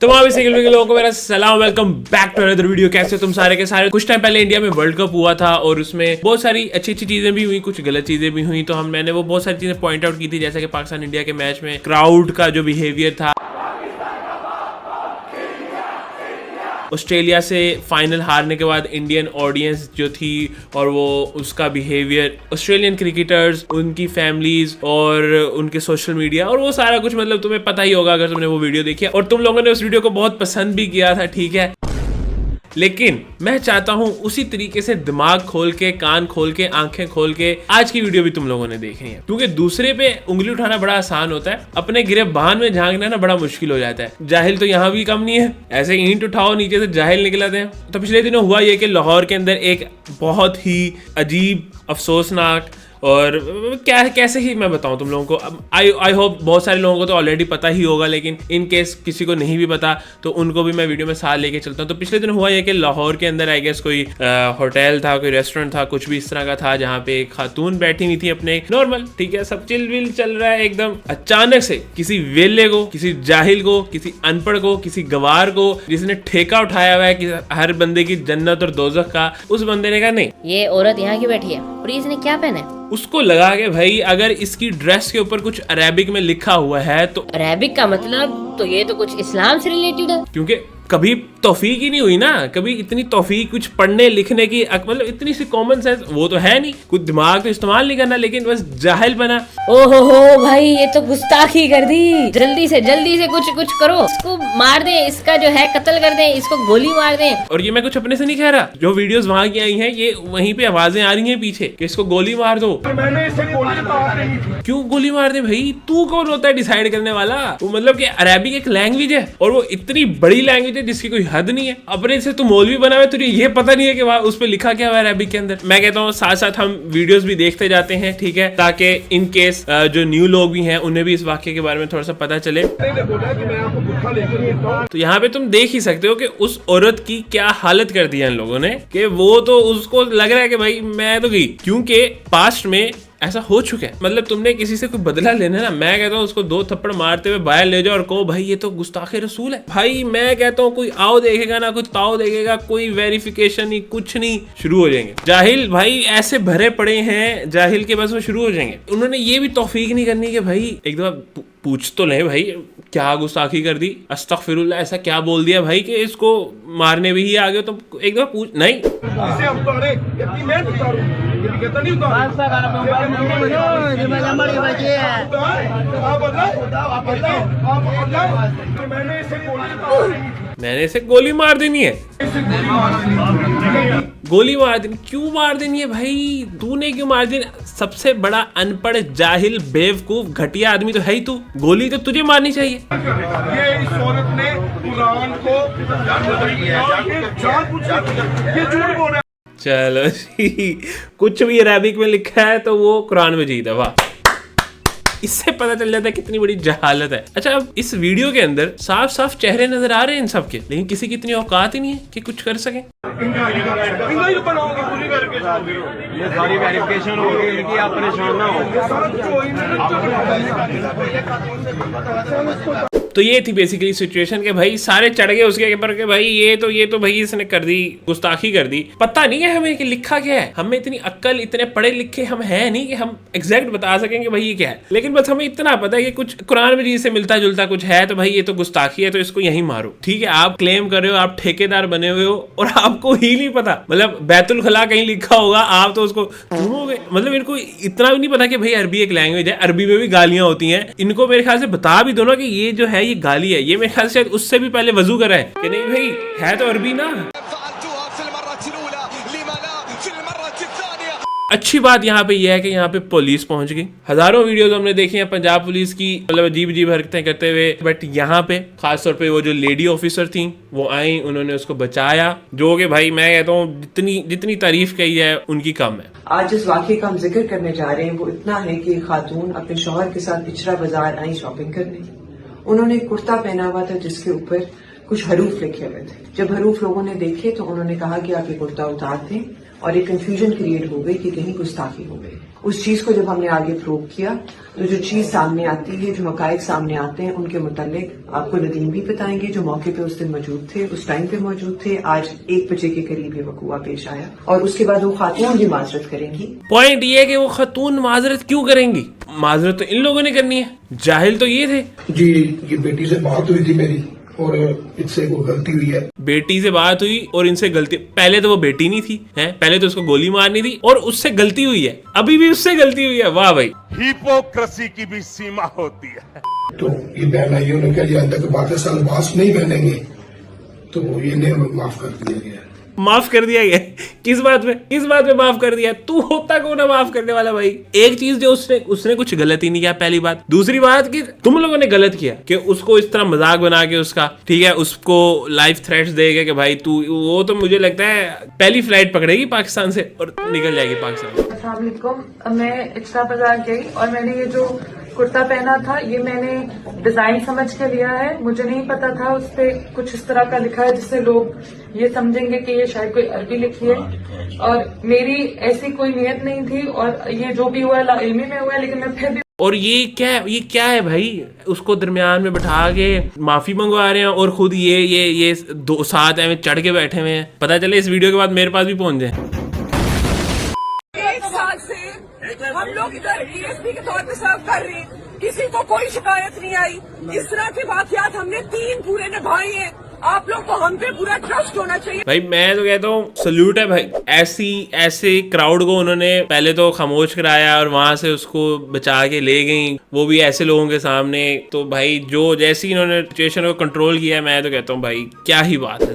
तो वहाँ भी के लोगों को मेरा सलाम, welcome back to another video. कैसे तुम सारे के सारे? कुछ टाइम पहले इंडिया में वर्ल्ड कप हुआ था और उसमें बहुत सारी अच्छी अच्छी चीजें भी हुई, कुछ गलत चीजें भी हुई। तो मैंने वो बहुत सारी चीजें पॉइंट आउट की थी, जैसे कि पाकिस्तान इंडिया के मैच में क्राउड का जो बिहेवियर था, ऑस्ट्रेलिया से फाइनल हारने के बाद इंडियन ऑडियंस जो थी और वो उसका बिहेवियर, ऑस्ट्रेलियन क्रिकेटर्स, उनकी फैमिलीज और उनके सोशल मीडिया और वो सारा कुछ, मतलब तुम्हें पता ही होगा अगर तुमने वो वीडियो देखी और तुम लोगों ने उस वीडियो को बहुत पसंद भी किया था, ठीक है। लेकिन मैं चाहता हूं उसी तरीके से दिमाग खोल के, कान खोल के, आंखें खोल के आज की वीडियो भी तुम लोगों ने देखनी है, क्योंकि दूसरे पे उंगली उठाना बड़ा आसान होता है, अपने गिरबान में झांकना ना बड़ा मुश्किल हो जाता है। जाहिल तो यहाँ भी कम नहीं है, ऐसे ईंट उठाओ नीचे से जाहिल निकलते हैं। तो पिछले दिनों हुआ ये कि लाहौर के अंदर एक बहुत ही अजीब, अफसोसनाक और क्या कैसे ही मैं बताऊं तुम लोगों को, आई होप बहुत सारे लोगों को तो ऑलरेडी पता ही होगा, लेकिन इन केस किसी को नहीं भी पता तो उनको भी मैं वीडियो में साथ लेके चलता हूं। तो पिछले दिन हुआ ये कि लाहौर के अंदर आई गेस कोई होटल था, कोई रेस्टोरेंट था, कुछ भी इस तरह का था, जहाँ पे एक खातून बैठी हुई थी अपने नॉर्मल, ठीक है, सब चिल विल चल रहा है एकदम। अचानक से किसी वेले को, किसी जाहिल को, किसी अनपढ़ को, किसी गवार को, जिसने ठेका उठाया हुआ है कि हर बंदे की जन्नत और दोजख का, उस बंदे ने कहा नहीं, ये औरत यहाँ की बैठी है और इसने क्या पहना है। उसको लगा के भाई अगर इसकी ड्रेस के ऊपर कुछ अरेबिक में लिखा हुआ है तो अरेबिक का मतलब तो ये तो कुछ इस्लाम से रिलेटेड है, क्योंकि कभी तौफीक ही नहीं हुई ना, कभी इतनी तौफीक कुछ पढ़ने लिखने की, मतलब इतनी सी कॉमन सेंस वो तो है नहीं, कुछ दिमाग तो इस्तेमाल नहीं करना, लेकिन बस जाहिल बना। ओहो हो भाई, ये तो गुस्ताखी कर दी। जल्दी से कुछ करो, इसको मार दे, इसका जो है कत्ल कर दे, इसको गोली मार दे। और ये मैं कुछ अपने से नहीं कह रहा, जो वीडियोस वहां की आई हैं ये वहीं पे आवाजें आ रही हैं पीछे कि इसको गोली मार दो। मैंने इसे गोली मार दी। क्यों गोली मार दे भाई? तू कौन होता है डिसाइड करने वाला? वो मतलब कि अरेबिक एक लैंग्वेज है और वो इतनी बड़ी लैंग्वेज है जिसकी कोई हद नहीं है। अपने से तू मौलवी बना हुआ है, तुझे ये पता नहीं है कि वहाँ उस पे लिखा क्या हुआ है अरेबिक के अंदर। मैं कहता हूँ साथ साथ हम वीडियोस भी देखते जाते हैं, ठीक है, ताकि इन केस जो न्यू लोग भी हैं उन्हें भी इस वाक्य के बारे में थोड़ा सा पता चले। तो यहाँ पे तुम देख ही सकते हो कि उस औरत की क्या हालत कर दी है इन लोगों ने, कि वो तो उसको लग रहा है कि भाई मैं तो गई, क्योंकि पास्ट में ऐसा हो चुका है। मतलब तुमने किसी से कोई बदला लेना है ना, मैं कहता हूँ उसको 2 थप्पड़ मारते हुए बाहर ले जाओ और कहो भाई ये तो गुस्ताखे रसूल है। भाई मैं कहता हूँ कोई आओ देखेगा ना, कुछ ताओ देखेगा, कोई वेरिफिकेशन नहीं, कुछ नहीं, शुरू हो जाएंगे। जाहिल भाई ऐसे भरे पड़े हैं, जाहिल के बस वो शुरू हो जाएंगे। उन्होंने ये भी तौफीक नहीं करनी कि भाई एक दफा पूछ तो ले भाई क्या गुस्ताखी कर दी, अस्तगफिरुल्लाह, ऐसा क्या बोल दिया भाई कि इसको मारने भी ही आ गए, तो एक दफा पूछ नहीं। मैंने इसे गोली मार देनी है। गोली मार देनी, क्यों मार देनी है भाई? तूने क्यों मार देनी? सबसे बड़ा अनपढ़, जाहिल, बेवकूफ, घटिया आदमी तो है ही तू। गोली तो तुझे मारनी चाहिए। ये इस औरत ने कुरान को ये झूठ बोल रहा है। चलो जी, कुछ भी अरबिक में लिखा है तो वो कुरान में जीता, वाह। इससे पता चल जाता है कितनी बड़ी जहालत है। अच्छा, अब इस वीडियो के अंदर साफ साफ चेहरे नजर आ रहे हैं इन सब के, लेकिन किसी की इतनी औकात ही नहीं है कि कुछ कर सके। ये सारी वेरिफिकेशन होगी इनकी, आप परेशान ना हो। तो ये थी बेसिकली सिचुएशन के भाई सारे चढ़ गए उसके ऊपर के भाई ये तो भाई इसने कर दी, गुस्ताखी कर दी। पता नहीं है हमें कि लिखा क्या है, हमें इतनी अक्ल, इतने पढ़े लिखे हम हैं नहीं कि हम एग्जैक्ट बता सकेंगे भाई ये क्या है, लेकिन बस हमें इतना पता है कि कुछ कुरान में से मिलता जुलता कुछ है, तो भाई ये तो गुस्ताखी है, तो इसको यहीं मारो, ठीक है। आप क्लेम कर रहे हो, आप ठेकेदार बने हुए हो और आपको ही नहीं पता, मतलब बैतुल खला कहीं लिखा होगा, आप तो उसको चूमोगे। मतलब इनको इतना भी नहीं पता कि भाई अरबी एक लैंग्वेज है, अरबी में भी गालियां होती हैं। इनको मेरे ख्याल से बता भी दो ना कि ये जो है ये गाली है, ये मेरे ख्याल से उससे भी पहले वजू करा है कि नहीं भाई है तो अरबी ना। अच्छी बात यहाँ पे यह है कि यहाँ पे पुलिस पहुंच गई। हजारों वीडियोस हमने देखी हैं पंजाब पुलिस की, मतलब अजीब अजीब हरकतें करते हुए, बट यहाँ पे खास तौर पे वो जो लेडी ऑफिसर थी वो आई, उन्होंने उसको बचाया, जो कि भाई मैं कहता हूँ जितनी तारीफ कही है उनकी कम है। आज जिस वाकये का हम जिक्र करने जा रहे हैं वो इतना है कि खातून अपने शौहर के साथ पिछड़ा बाजार आई शॉपिंग करने। उन्होंने कुर्ता पहना हुआ था जिसके ऊपर कुछ हरूफ लिखे हुए थे। जब हरूफ लोगों ने देखे तो उन्होंने कहा कि आप ये कुर्ता उतार दें और एक कंफ्यूजन क्रिएट हो गई कि कहीं गुस्ताखी हो गई। उस चीज को जब हमने आगे प्रूव किया तो जो चीज सामने आती है, जो हकायक सामने आते हैं, उनके मुतालिक आपको नदीम भी बताएंगे जो मौके पे उस दिन मौजूद थे, उस टाइम पे मौजूद थे। आज 1 बजे के करीब ये वकूआ पेश आया और उसके बाद वो खातून भी माजरत करेंगी। पॉइंट ये है कि वो खातून माजरत क्यों करेंगी? माजरत तो इन लोगों ने करनी है, जाहिल तो ये थे। जी, ये बेटी से बात हुई थी मेरी और इससे कोई गलती हुई है। बेटी से बात हुई और इनसे गलती, पहले तो वो बेटी नहीं थी, हैं? पहले तो उसको गोली मारनी थी और उससे गलती हुई है, अभी भी उससे गलती हुई है। वाह भाई, हिपोक्रेसी की भी सीमा होती है। तो ये बहन आई, उन्होंने कहा जी तक पाकिस्तान मास्क नहीं पहनेंगे, तो ये ने माफ कर दिया गया। माफ कर दिया गया? किस बात में माफ कर दिया? तू होता कौन है माफ करने वाला भाई? एक चीज जो उसने कुछ गलत ही नहीं किया, पहली बात। दूसरी बात कि तुम लोगों ने गलत किया कि उसको इस तरह मजाक बना के उसका, ठीक है, उसको लाइफ थ्रेट्स देगा कि भाई तू, वो तो मुझे लगता है पहली फ्लाइट पकड़ेगी पाकिस्तान से और निकल जाएगी पाकिस्तान से। अस्सलाम वालेकुम, मैं इच्छा बाजार गई और मैंने ये जो कुर्ता पहना था ये मैंने डिजाइन समझ के लिया है। मुझे नहीं पता था उस पे कुछ इस तरह का लिखा है जिससे लोग ये समझेंगे कि ये शायद कोई अरबी लिखी है, और मेरी ऐसी कोई नियत नहीं थी और ये जो भी हुआ इल्मी में हुआ, लेकिन मैं फिर भी। और ये क्या है भाई? उसको दरमियान में बैठा के माफी मंगवा रहे हैं और खुद ये दो साथ में चढ़ के बैठे हुए हैं। पता चले इस वीडियो के बाद मेरे पास भी पहुंच जाए। हम लोग इधर डीएसपी के तौर पे सर्व कर रहे हैं, किसी को कोई शिकायत नहीं आई। इस तरह के वाकयात हमने 3 पूरे निभाए हैं। आप लोग को हम पे पूरा ट्रस्ट होना चाहिए। भाई मैं तो कहता हूँ सल्यूट है भाई, ऐसे क्राउड को उन्होंने पहले तो खामोश कराया और वहां से उसको बचा के ले गई, वो भी ऐसे लोगों के सामने। तो भाई जो जैसे ही इन्होंने सिचुएशन को कंट्रोल किया, मैं तो कहता हूँ भाई क्या ही बात है।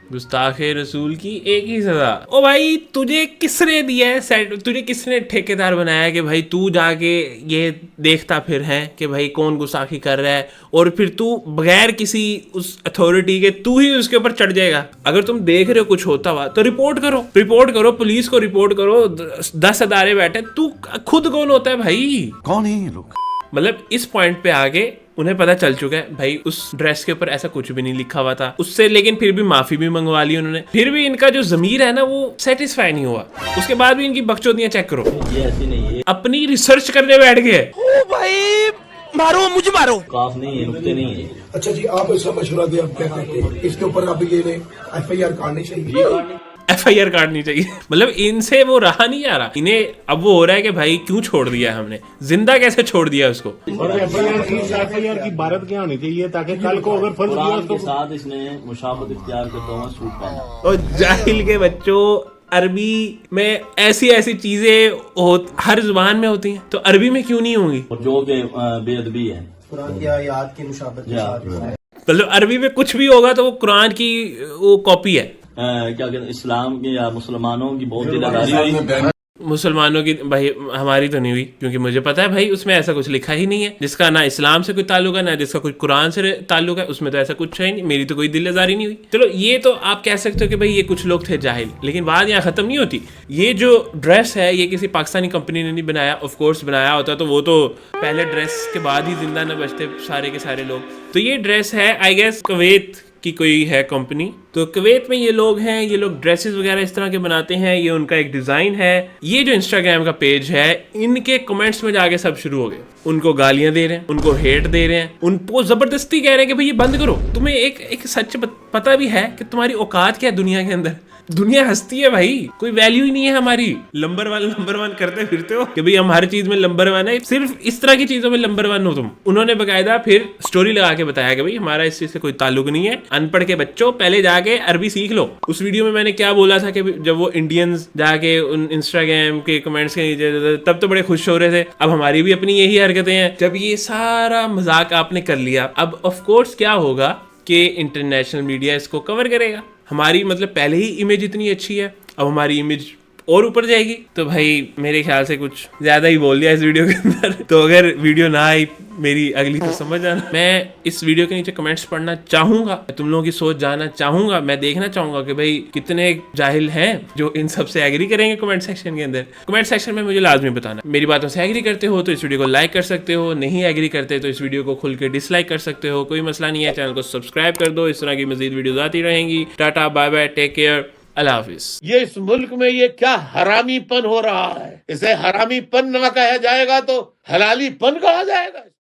गुस्ताखे रसूल की एक ही सजा। ओ भाई तुझे किसने दिया है सेट, तुझे किसने ठेकेदार बनाया कि भाई तू जाके ये देखता फिर है कि भाई कौन गुस्ताखी कर रहा है, और फिर तू बगैर किसी उस अथॉरिटी के तू ही उसके ऊपर चढ़ जाएगा? अगर तुम देख रहे हो कुछ होता हुआ तो रिपोर्ट करो, पुलिस को रिपोर्ट करो। 10 अदारे बैठे, तू खुद कौन होता है भाई? कौन है ये लोग? मतलब इस पॉइंट पे आगे उन्हें पता चल चुका है भाई उस ड्रेस के ऊपर ऐसा कुछ भी नहीं लिखा हुआ था उससे, लेकिन फिर भी माफी भी मंगवा ली उन्होंने। फिर भी इनका जो ज़मीर है ना वो सेटिस्फाई नहीं हुआ। उसके बाद भी इनकी बकचोदियां चेक करो, ये ऐसी नहीं है। अपनी रिसर्च करने बैठ गए। ओ भाई मारो, मुझे मारो। काफ नहीं है, नुक्ते नहीं है। अच्छा जी, आप ऐसा मशवरा दें, आप क्या कहते हैं इसके ऊपर? आप ये FIR काटनी चाहिए, FIR काटनी चाहिए। मतलब इनसे वो रहा नहीं जा रहा, इन्हें अब वो हो रहा है कि भाई क्यों छोड़ दिया है हमने, जिंदा कैसे छोड़ दिया उसको। और FIR की भारत क्या होनी चाहिए ताकि कल को अगर फर्ज किया तो साथ इसने मुशावत इख्तियार करता हुआ सूट पहना। और जाहिल के बच्चों, अरबी में ऐसी चीजें हर जुबान में होती हैं, तो अरबी में क्यों नहीं होंगी? और जो बेअदबी है कुरान की आयत की मुशाबहत, मतलब अरबी में कुछ भी होगा तो वो कुरान की वो कॉपी है। क्या कहते हैं, इस्लाम की या मुसलमानों की बहुत दिलदारी हुई। मुसलमानों की भाई हमारी तो नहीं हुई, क्योंकि मुझे पता है भाई उसमें ऐसा कुछ लिखा ही नहीं है जिसका ना इस्लाम से कोई ताल्लुक है ना जिसका कोई कुरान से ताल्लुक है। उसमें तो ऐसा कुछ है नहीं, मेरी तो कोई दिलदारी नहीं हुई। चलो ये तो आप कह सकते हो कि भाई ये कुछ लोग थे जाहिल, लेकिन बात यहाँ खत्म नहीं होती। ये जो ड्रेस है ये किसी पाकिस्तानी कंपनी ने नहीं बनाया। ऑफ कोर्स बनाया होता तो वो तो पहले ड्रेस के बाद ही जिंदा न बचते सारे के सारे लोग। तो ये ड्रेस है आई गेस कुवैत की कोई है कंपनी, तो कुवैत में ये लोग हैं, ये लोग ड्रेसेस वगैरह इस तरह के बनाते हैं, ये उनका एक डिजाइन है। ये जो इंस्टाग्राम का पेज है, इनके कमेंट्स में जाके सब शुरू हो गए, उनको गालियां दे रहे हैं, उनको हेट दे रहे हैं, उनको जबरदस्ती कह रहे हैं कि भाई ये बंद करो। तुम्हें एक सच पता भी है कि तुम्हारी औकात क्या है दुनिया के अंदर? दुनिया हंसती है भाई, कोई वैल्यू ही नहीं है हमारी। नंबर वन करते फिरते हो कि भाई हम हर चीज में नंबर 1 है, सिर्फ इस तरह की चीजों में नंबर 1 हो तुम। उन्होंने बकायदा फिर स्टोरी लगा के बताया कि भाई हमारा इस चीज से कोई ताल्लुक नहीं है, अनपढ़ के बच्चों पहले जाके अरबी सीख लो। उस वीडियो में मैंने क्या बोला था कि जब वो इंडियंस जाके उन इंस्टाग्राम के कमेंट्स के नीचे तब तो बड़े खुश हो रहे थे, अब हमारी भी अपनी यही हरकतें हैं। जब ये सारा मजाक आपने कर लिया, अब ऑफ कोर्स क्या होगा कि इंटरनेशनल मीडिया इसको कवर करेगा। हमारी मतलब पहले ही इमेज इतनी अच्छी है, अब हमारी इमेज और ऊपर जाएगी। तो भाई मेरे ख्याल से कुछ ज्यादा ही बोल दिया इस वीडियो के अंदर। तो अगर वीडियो ना आई मेरी अगली तो समझ आना। मैं इस वीडियो के नीचे कमेंट्स पढ़ना चाहूंगा, तुम लोगों की सोच जानना चाहूंगा, मैं देखना चाहूंगा कि भाई कितने जाहिल हैं जो इन सब से एग्री करेंगे कमेंट सेक्शन के अंदर। कमेंट सेक्शन में मुझे लाजमी बताना। मेरी बातों से एग्री करते हो तो इस वीडियो को लाइक कर सकते हो, नहीं एग्री करते तो इस वीडियो को खुल के डिसलाइक कर सकते हो, कोई मसला नहीं है। चैनल को सब्सक्राइब कर दो, इस तरह की मजीद वीडियोस आती रहेंगी। Tata bye bye, take care, अल्लाह हाफिज। ये इस मुल्क में ये क्या हरामीपन हो रहा है, इसे हरामीपन ना कहा जाएगा तो हलालीपन कहा जाएगा।